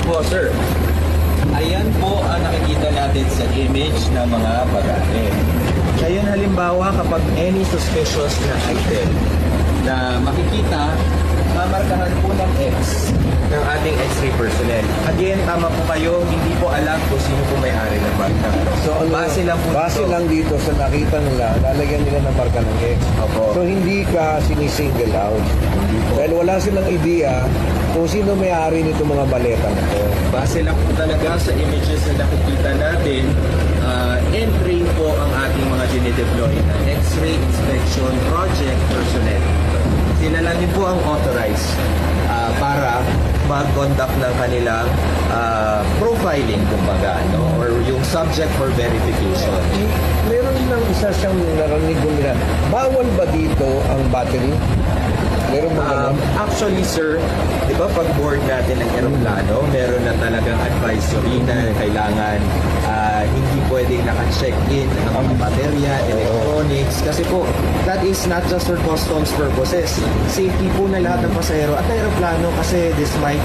po, sir. Ayan po ang nakikita natin sa image ng mga bagahe. Ngayon halimbawa kapag any suspicious na item na makikita, mamarkahan po ng X ng ating X-ray personnel. Again, tama po kayo, hindi po alam kung sino po may-ari ng marka. So, base lang po base dito. lang dito sa nakita nila, lalagyan nila ng marka ng X. Opo. So, hindi ka sinisingle out. Hindi po. Dahil wala silang idea kung sino may-ari nito mga baleta na to. Base lang po talaga sa images na nakikita natin, entry po ang ating mga dinideploy na X-ray Inspection Project personnel. Sila lang din po ang authorized para mag-conduct ng kanilang profiling, kumbaga, no? Or yung subject for verification. Meron lang isa siyang narinig ko nila. Bawal ba dito ang battery? Meron ba ganun? Actually, sir, di ba pag board natin ng aeroplano, meron na talagang advisory na kailangan hindi pwedeng naka-check-in ang mga baterya, electronics. Kasi po, that is not just for customs purposes. Safety po na lahat ng pasahero at aeroplano kasi this might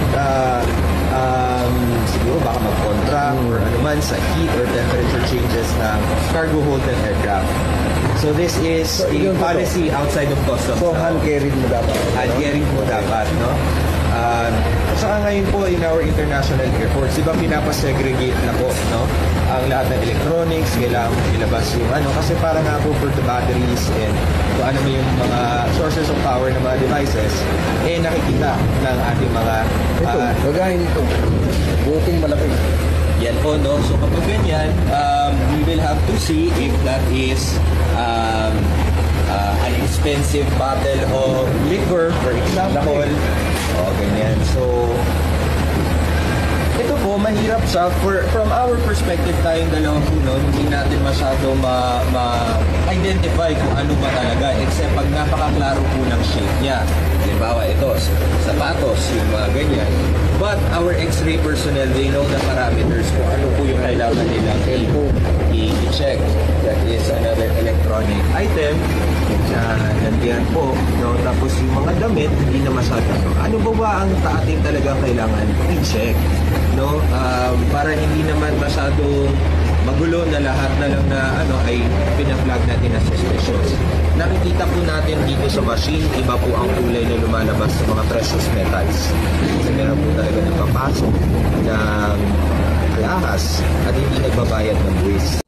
siguro baka mag-contract or anuman sa heat or temperature changes ng cargo hold ng aircraft. So this is a policy outside of customs. So, hand carried mo dapat. Hand carried mo dapat, no? Saka ngayon po in our international airports, di ba pinapasegregate na po, no? Ang lahat ng electronics, kailangan ilabas yung ano, kasi para nga po for the batteries and kung ano yung mga sources of power ng mga devices, nakikita ng ating mga Ito, kagaya nito. Buting malaki. yan po, no? So kapag ganyan, we will have to see if that is an expensive bottle of liquor, for example. O, ganyan. So, ito po, mahirap siya. From our perspective, tayong dalawang puno, hindi natin masyado ma-identify kung ano ba talaga, except pag napakaklaro po ng shape niya. Halimbawa, ito, sapatos, yung mga ganyan. But our X-ray personnel, they know the parameters kung ano po yung kailangan nilang i-check. That is another electronic item na nandiyan po. No? Tapos yung mga damit, hindi na masyado. Ano ba ang ating talagang kailangan i-check? No? Para hindi naman masyado magulo na lahat na lang na ay pinaflag natin na suspicious. Nakikita po natin dito sa machine, iba po ang kulay na lumalabas sa mga precious metals. Kasi meron po talaga nagpapasok ng ahas at hindi nagbabayad ng buwis.